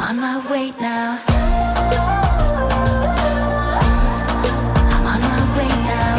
on my way now. I'm on my way now.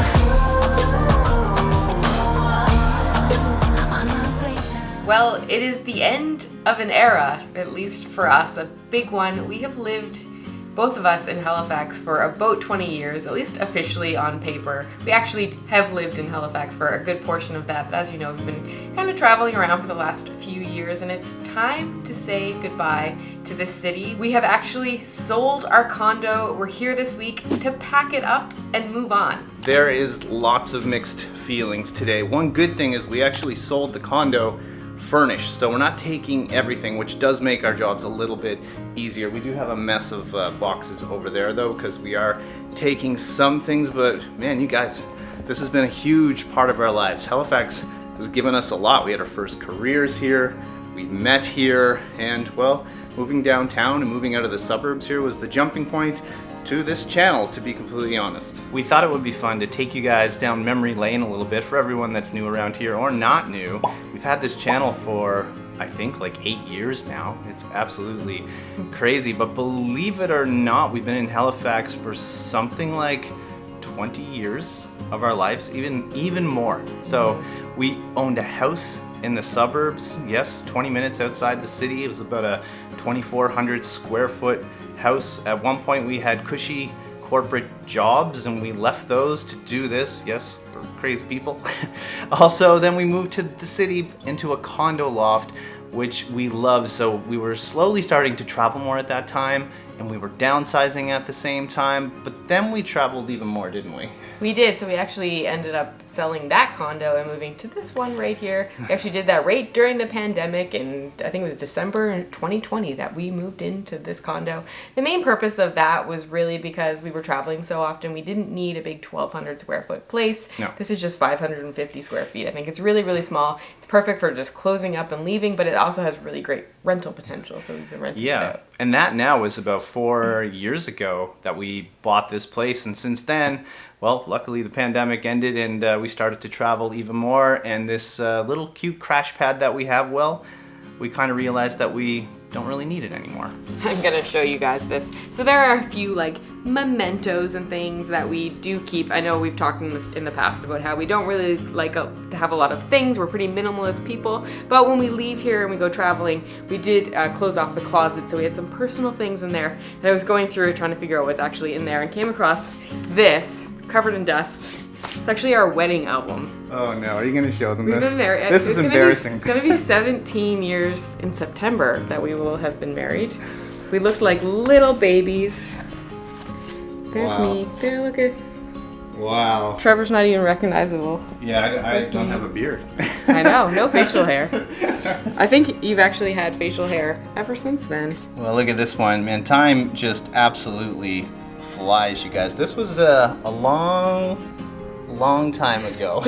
I'm on my way now. Well, it is the end of an era, at least for us, a big one. We have lived, both of us, in Halifax for about 20 years, at least officially on paper. We actually have lived in Halifax for a good portion of that, but as you know, we've been kind of traveling around for the last few years, and it's time to say goodbye to this city. We have actually sold our condo. We're here this week to pack it up and move on. There is lots of mixed feelings today. One good thing is we actually sold the condo furnished, so we're not taking everything, which does make our jobs a little bit easier. We do have a mess of boxes over there though, because we are taking some things, but man, you guys, this has been a huge part of our lives. Halifax has given us a lot. We had our first careers here, we met here, and well, moving downtown and moving out of the suburbs here was the jumping point to this channel, to be completely honest. We thought it would be fun to take you guys down memory lane a little bit for everyone that's new around here or not new. We've had this channel for, I think, like 8 years now. It's absolutely crazy, but believe it or not, we've been in Halifax for something like 20 years of our lives, even more. So we owned a house in the suburbs, yes, 20 minutes outside the city. It was about a 2,400 square foot house. At one point we had cushy corporate jobs and we left those to do this. Yes, we're crazy people. Also, then we moved to the city into a condo loft, which we love. So we were slowly starting to travel more at that time, and we were downsizing at the same time, but then we traveled even more, didn't we? We did, so we actually ended up selling that condo and moving to this one right here. We actually did that right during the pandemic, and I think it was December 2020 that we moved into this condo. The main purpose of that was really because we were traveling so often. We didn't need a big 1,200 square foot place. No. This is just 550 square feet. I think it's really, really small. It's perfect for just closing up and leaving, but it also has really great rental potential, so we've been renting it out. And that now was about 4 years ago that we bought this place, and since then, well, luckily the pandemic ended and we started to travel even more, and this little cute crash pad that we have, well, we kind of realized that we don't really need it anymore. I'm gonna show you guys this. So there are a few like mementos and things that we do keep. I know we've talked in the past about how we don't really like to have a lot of things. We're pretty minimalist people, but when we leave here and we go traveling, we did close off the closet, so we had some personal things in there. And I was going through it trying to figure out what's actually in there and came across this, covered in dust. It's actually our wedding album. Oh no, are you gonna show them We've this? been married. This is embarrassing. It's gonna be 17 years in September that we will have been married. We looked like little babies. There's Wow. me. There, look at Wow. Trevor's not even recognizable. Yeah, I don't have a beard. I know, no facial hair. I think you've actually had facial hair ever since then. Well, look at this one, man. Time just absolutely flies, you guys. This was a long time ago.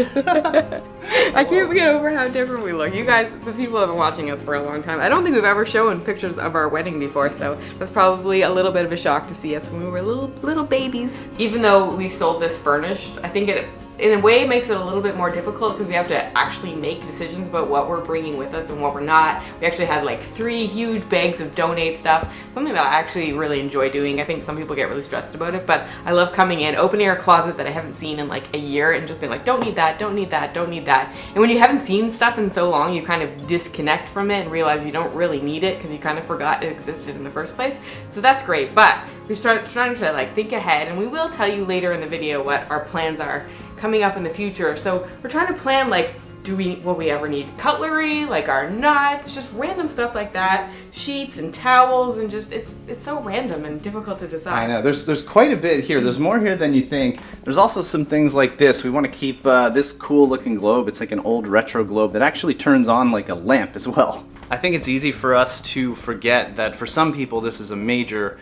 I can't get over how different we look. You guys, the people have been watching us for a long time. I don't think we've ever shown pictures of our wedding before, so that's probably a little bit of a shock to see us when we were little babies. Even though we sold this furnished, I think it in a way makes it a little bit more difficult because we have to actually make decisions about what we're bringing with us and what we're not. We actually had like 3 huge bags of donate stuff, something that I actually really enjoy doing. I think some people get really stressed about it, but I love coming in, opening a closet that I haven't seen in like a year and just being like, don't need that, don't need that, don't need that. And when you haven't seen stuff in so long, you kind of disconnect from it and realize you don't really need it because you kind of forgot it existed in the first place. So that's great, but we started trying to like think ahead, and we will tell you later in the video what our plans are coming up in the future. So we're trying to plan like, will we ever need cutlery, like our knives, just random stuff like that, sheets and towels, and just it's so random and difficult to decide. I know, there's quite a bit here. There's more here than you think. There's also some things like this. We want to keep this cool looking globe. It's like an old retro globe that actually turns on like a lamp as well. I think it's easy for us to forget that for some people this is a major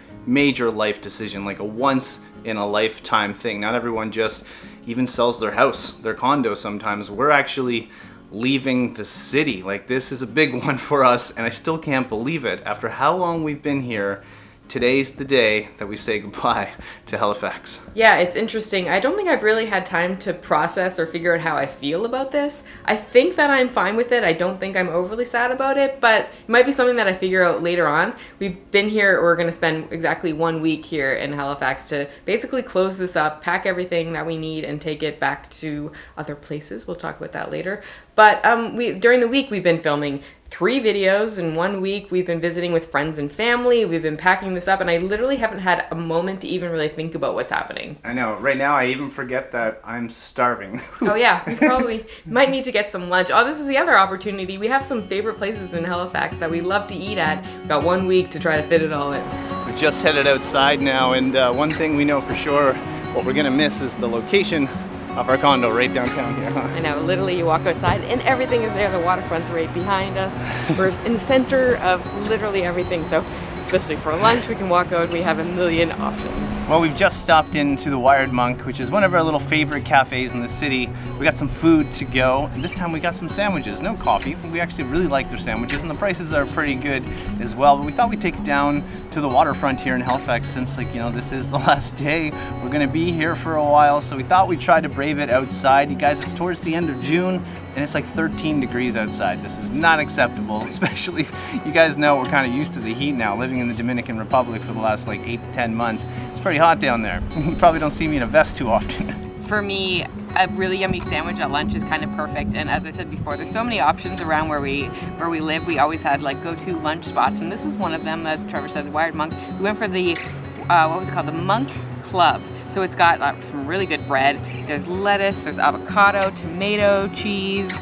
life decision, like a once in a lifetime thing. Not everyone just even sells their house, their condo sometimes. We're actually leaving the city. Like, this is a big one for us, and I still can't believe it. After how long we've been here, today's the day that we say goodbye to Halifax. Yeah, it's interesting. I don't think I've really had time to process or figure out how I feel about this. I think that I'm fine with it. I don't think I'm overly sad about it, but it might be something that I figure out later on. We've been here, we're going to spend exactly 1 week here in Halifax to basically close this up, pack everything that we need, and take it back to other places. We'll talk about that later. But during the week, we've been filming 3 videos in 1 week. We've been visiting with friends and family. We've been packing this up, and I literally haven't had a moment to even really think about what's happening. I know. Right now, I even forget that I'm starving. Oh yeah, we probably might need to get some lunch. Oh, this is the other opportunity. We have some favorite places in Halifax that we love to eat at. We've got 1 week to try to fit it all in. We just headed outside now, and one thing we know for sure, what we're gonna miss is the location of our condo right downtown here, huh? I know, literally you walk outside and everything is there. The waterfront's right behind us. We're in the center of literally everything, so especially for lunch we can walk out, we have a million options. Well, we've just stopped into the Wired Monk, which is one of our little favorite cafes in the city. We got some food to go, and this time we got some sandwiches, no coffee. We actually really like their sandwiches, and the prices are pretty good as well. But we thought we'd take it down to the waterfront here in Halifax since, like, you know, this is the last day. We're gonna be here for a while, so we thought we'd try to brave it outside. You guys, it's towards the end of June, and it's like 13 degrees outside. This is not acceptable, especially, you guys know we're kind of used to the heat now, living in the Dominican Republic for the last like 8 to 10 months. It's pretty hot down there. You probably don't see me in a vest too often. For me, a really yummy sandwich at lunch is kind of perfect, and as I said before, there's so many options around where we live. We always had like go-to lunch spots, and this was one of them. As Trevor said, the Wired Monk. We went for the what was it called, the Monk Club. So it's got some really good bread. There's lettuce, there's avocado, tomato, cheese,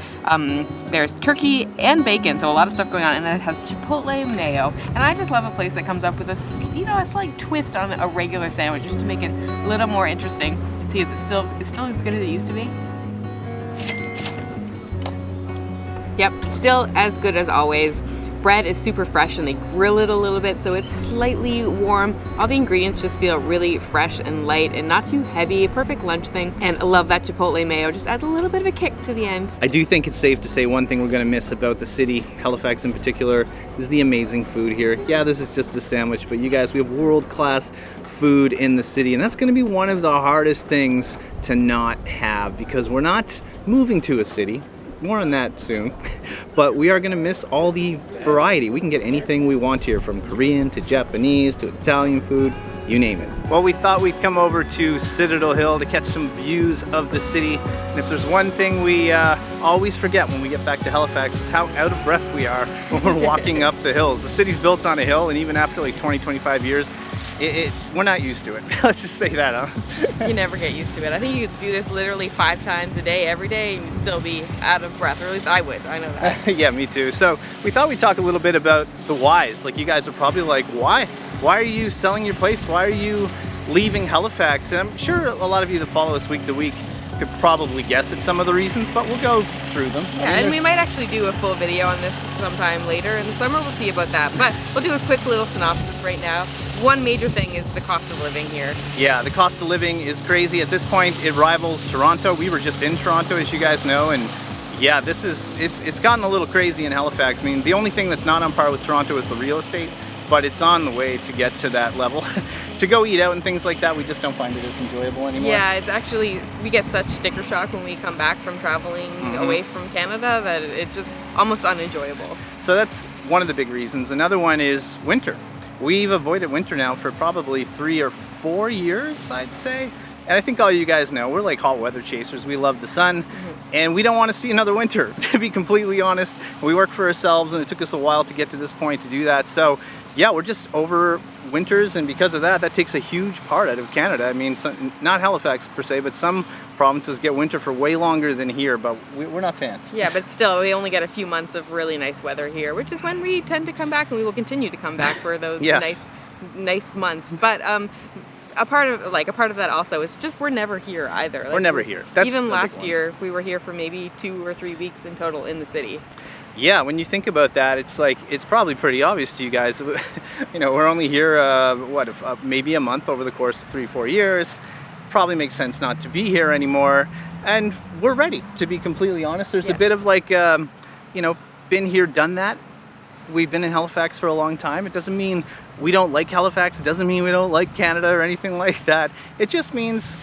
there's turkey and bacon, so a lot of stuff going on, and it has chipotle mayo. And I just love a place that comes up with a slight twist on a regular sandwich, just to make it a little more interesting. See, is it still as good as it used to be? Yep, still as good as always. Bread is super fresh, and they grill it a little bit, so it's slightly warm. All the ingredients just feel really fresh and light and not too heavy. Perfect lunch thing. And I love that chipotle mayo. Just adds a little bit of a kick to the end. I do think it's safe to say one thing we're gonna miss about the city, Halifax in particular, is the amazing food here. Yeah, this is just a sandwich, but you guys, we have world-class food in the city, and that's gonna be one of the hardest things to not have, because we're not moving to a city. More on that soon. But we are going to miss all the variety. We can get anything we want here, from Korean to Japanese to Italian food, you name it. Well, we thought we'd come over to Citadel Hill to catch some views of the city. And if there's one thing we always forget when we get back to Halifax, is how out of breath we are when we're walking up the hills. The city's built on a hill, and even after like 20, 25 years, we're not used to it. Let's just say that, huh? You never get used to it. I think you could do this literally 5 times a day, every day, and you'd still be out of breath, or at least I would. I know that. Yeah, me too. So we thought we'd talk a little bit about the whys. Like, you guys are probably like, why? Why are you selling your place? Why are you leaving Halifax? And I'm sure a lot of you that follow us week to week could probably guess at some of the reasons, but we'll go through them. Yeah, and we might actually do a full video on this sometime later in the summer. We'll see about that. But we'll do a quick little synopsis right now. One major thing is the cost of living here. Yeah, the cost of living is crazy. At this point, it rivals Toronto. We were just in Toronto, as you guys know, and yeah, it's gotten a little crazy in Halifax. I mean, the only thing that's not on par with Toronto is the real estate, but it's on the way to get to that level. To go eat out and things like that, we just don't find it as enjoyable anymore. Yeah, it's actually, we get such sticker shock when we come back from traveling away from Canada that it's just almost unenjoyable. So that's one of the big reasons. Another one is winter. We've avoided winter now for probably 3 or 4 years, I'd say. And I think all you guys know, we're like hot weather chasers. We love the sun, and we don't want to see another winter, to be completely honest. We work for ourselves, and it took us a while to get to this point to do that. So yeah, we're just over winters, and because of that, that takes a huge part out of Canada. I mean, not Halifax per se, but some provinces get winter for way longer than here, but we're not fans. Yeah, but still, we only get a few months of really nice weather here, which is when we tend to come back, and we will continue to come back for those nice months. But a part of that also is just we're never here either. Like, we're never here. Even last year, we were here for maybe 2 or 3 weeks in total in the city. Yeah, when you think about that, it's like, it's probably pretty obvious to you guys. You know, we're only here, maybe a month over the course of 3 or 4 years. Probably makes sense not to be here anymore. And we're ready, to be completely honest. There's a bit of like, you know, been here, done that we've been in Halifax for a long time. It doesn't mean we don't like Halifax. It doesn't mean we don't like Canada or anything like that. It just means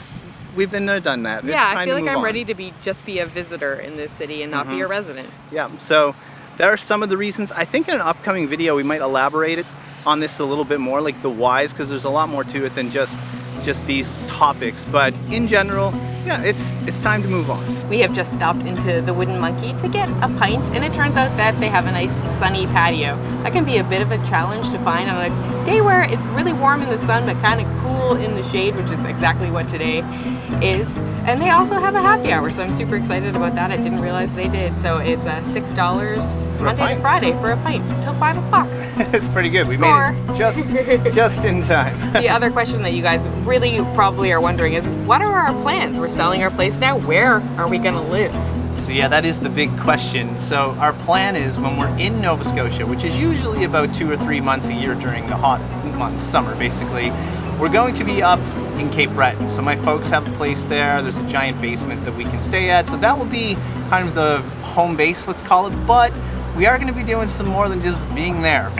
we've been there, done that. Yeah, it's time I feel to like move I'm on. ready to just be a visitor in this city and not be a resident. Yeah, so there are some of the reasons. I think in an upcoming video we might elaborate it on this a little bit more, like the whys, because there's a lot more to it than just these topics. But in general, yeah, it's time to move on. We have just stopped into the Wooden Monkey to get a pint, and it turns out that they have a nice sunny patio. That can be a bit of a challenge to find on a day where it's really warm in the sun but kind of cool in the shade, which is exactly what today is. And they also have a happy hour, so I'm super excited about that. I didn't realize they did. So it's $6 Monday to Friday for a pint till 5 o'clock. It's pretty good. We Score. made it just in time. The other question that you guys really probably are wondering is, what are our plans? We're selling our place now. Where are we gonna live? So yeah, that is the big question. So our plan is when we're in Nova Scotia, which is usually about 2 or 3 months a year during the hot months, summer basically, we're going to be up in Cape Breton. So my folks have a place there. There's a giant basement that we can stay at. So that will be kind of the home base, let's call it. But we are going to be doing some more than just being there.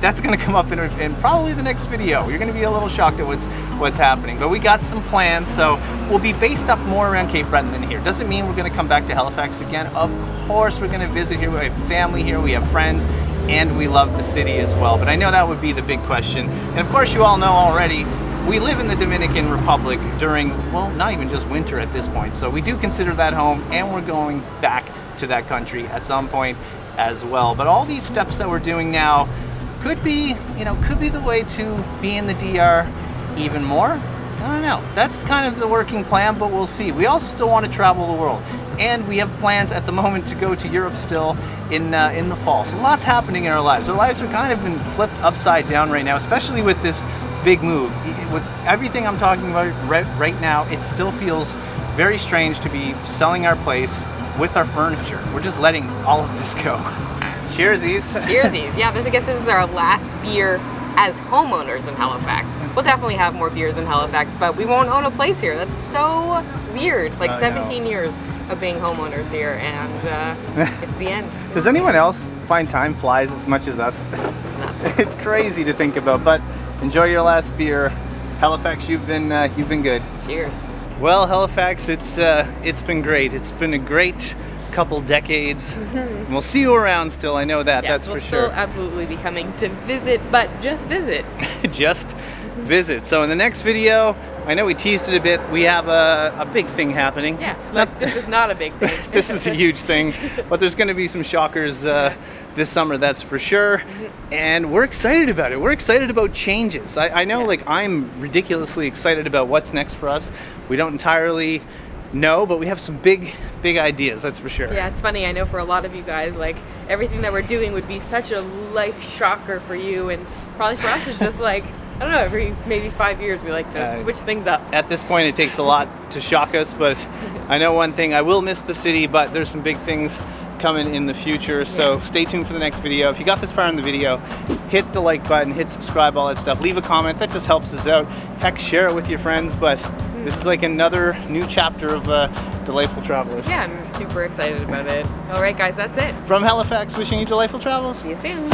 That's going to come up in probably the next video. You're going to be a little shocked at what's happening. But we got some plans, so we'll be based up more around Cape Breton than here. Doesn't mean we're going to come back to Halifax again. Of course, we're going to visit here. We have family here. We have friends. And we love the city as well. But I know that would be the big question. And of course, you all know already, we live in the Dominican Republic during, well, not even just winter at this point. So we do consider that home, and we're going back to that country at some point as well. But all these steps that we're doing now could be the way to be in the DR even more. I don't know. That's kind of the working plan, but we'll see. We also still want to travel the world. And we have plans at the moment to go to Europe still in the fall. So lots happening in our lives. Our lives are kind of been flipped upside down right now, especially with this big move. With everything I'm talking about right now, it still feels very strange to be selling our place with our furniture. We're just letting all of this go. Cheersies. Cheersies. Yeah, I guess this is our last beer as homeowners in Halifax. We'll definitely have more beers in Halifax, but we won't own a place here. That's so weird. Like 17 years of being homeowners here, and it's the end. Does anyone else find time flies as much as us? It's nuts. It's crazy to think about, but enjoy your last beer. Halifax, you've been good. Cheers. Well, Halifax, it's been great. It's been a great couple decades. And we'll see you around still. I know that. Yeah, that's we'll for sure. still absolutely be coming to visit, but just visit. Just visit. So in the next video, I know we teased it a bit. We have a big thing happening. Yeah, like this is not a big thing. This is a huge thing, but there's going to be some shockers this summer, that's for sure. And we're excited about it. We're excited about changes. I know, like, I'm ridiculously excited about what's next for us. We don't entirely know, but we have some big ideas, that's for sure. Yeah, it's funny. I know for a lot of you guys, like, everything that we're doing would be such a life shocker for you, and probably for us it's just like, I don't know, every maybe 5 years we like to switch things up. At this point, it takes a lot to shock us, but I know one thing, I will miss the city, but there's some big things coming in the future, so stay tuned for the next video. If you got this far in the video, hit the like button, hit subscribe, all that stuff. Leave a comment, that just helps us out. Heck, share it with your friends, but this is like another new chapter of Delightful Travelers. Yeah, I'm super excited about it. All right, guys, that's it. From Halifax, wishing you delightful travels. See you soon.